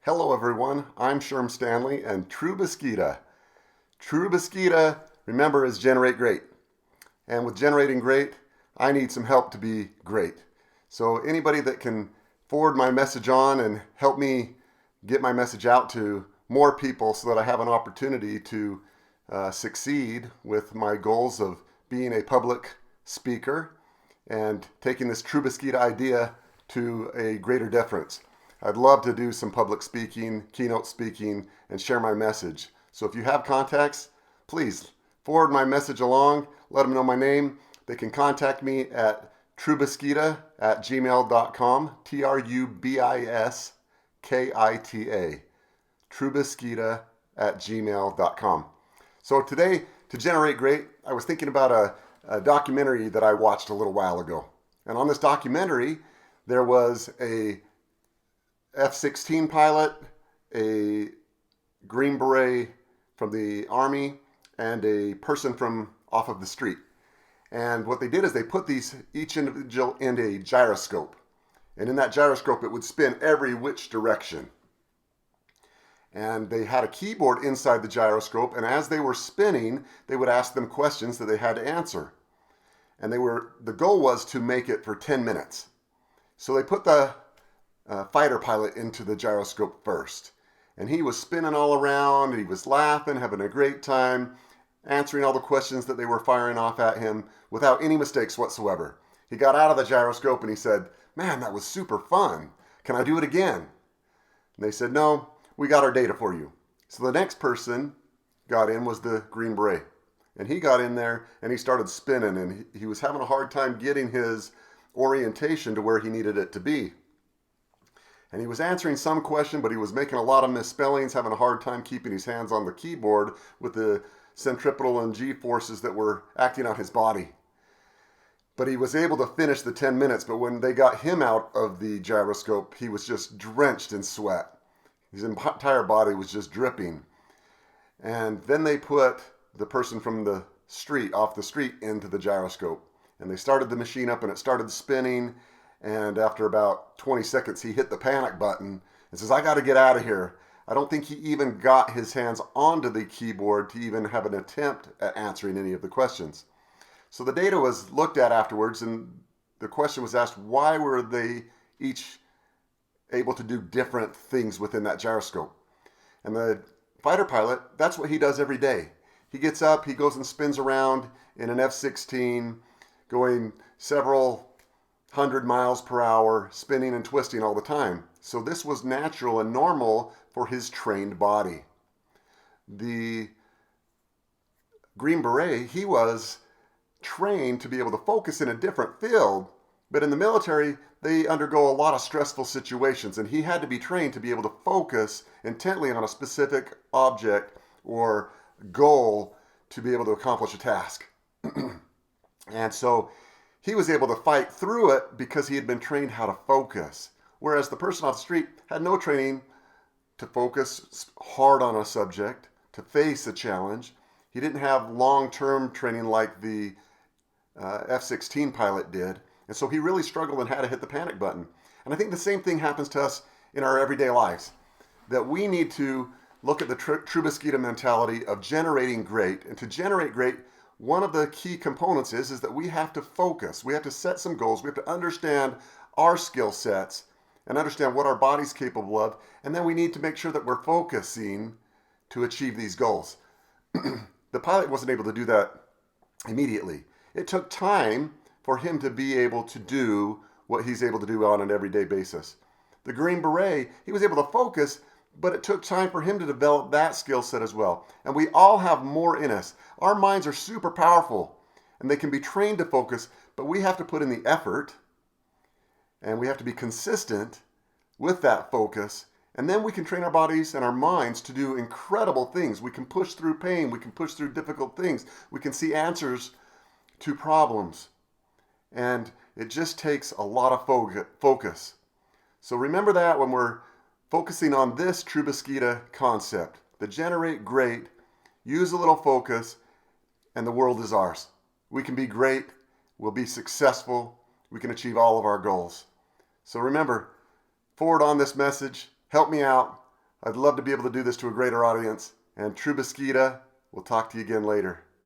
Hello everyone, I'm Sherm Stanley and Trubiskita. Trubiskita, remember, is generate great. And with generating great, I need some help to be great. So anybody that can forward my message on and help me get my message out to more people so that I have an opportunity to succeed with my goals of being a public speaker and taking this Trubiskita idea to a greater difference. I'd love to do some public speaking, keynote speaking, and share my message. So if you have contacts, please forward my message along. Let them know my name. They can contact me at trubiskita@gmail.com. Trubiskita. Trubiskita@gmail.com. So today, to generate great, I was thinking about a documentary that I watched a little while ago. And on this documentary, there was a F-16 pilot, a Green Beret from the Army, and a person from off of the street. And what they did is they put each individual in a gyroscope. And in that gyroscope, it would spin every which direction. And they had a keyboard inside the gyroscope, and as they were spinning, they would ask them questions that they had to answer. And the goal was to make it for 10 minutes. So they put the fighter pilot into the gyroscope first. And he was spinning all around, he was laughing, having a great time, answering all the questions that they were firing off at him without any mistakes whatsoever. He got out of the gyroscope and he said, "Man, that was super fun. Can I do it again?" And they said, "No, we got our data for you." So the next person got in was the Green Beret. And he got in there and he started spinning, and he was having a hard time getting his orientation to where he needed it to be. And he was answering some question, but he was making a lot of misspellings, having a hard time keeping his hands on the keyboard with the centripetal and G forces that were acting on his body. But he was able to finish the 10 minutes, but when they got him out of the gyroscope, he was just drenched in sweat. His entire body was just dripping. And then they put the person from the street, off the street, into the gyroscope. And they started the machine up and it started spinning. And after about 20 seconds, he hit the panic button and says, "I got to get out of here." I don't think he even got his hands onto the keyboard to even have an attempt at answering any of the questions. So the data was looked at afterwards, and the question was asked, why were they each able to do different things within that gyroscope? And the fighter pilot, that's what he does every day. He gets up, he goes and spins around in an F-16, going several 100 miles per hour, spinning and twisting all the time. So this was natural and normal for his trained body. The Green Beret, he was trained to be able to focus in a different field, but in the military, they undergo a lot of stressful situations, and he had to be trained to be able to focus intently on a specific object or goal to be able to accomplish a task. And so he was able to fight through it because he had been trained how to focus. Whereas the person off the street had no training to focus hard on a subject, to face a challenge. He didn't have long-term training like the F-16 pilot did. And so he really struggled and had to hit the panic button. And I think the same thing happens to us in our everyday lives. That we need to look at the Trubiskita mentality of generating great. And to generate great, one of the key components is that we have to focus. We have to set some goals. We have to understand our skill sets and understand what our body's capable of. And then we need to make sure that we're focusing to achieve these goals. The pilot wasn't able to do that immediately. It took time for him to be able to do what he's able to do on an everyday basis. The Green Beret, he was able to focus, but it took time for him to develop that skill set as well. And we all have more in us. Our minds are super powerful, and they can be trained to focus, but we have to put in the effort, and we have to be consistent with that focus, and then we can train our bodies and our minds to do incredible things. We can push through pain. We can push through difficult things. We can see answers to problems. And it just takes a lot of focus. So remember that when we're focusing on this Trubiskita concept, the generate great, use a little focus, and the world is ours. We can be great, we'll be successful, we can achieve all of our goals. So remember, forward on this message, help me out. I'd love to be able to do this to a greater audience. And Trubiskita, we'll talk to you again later.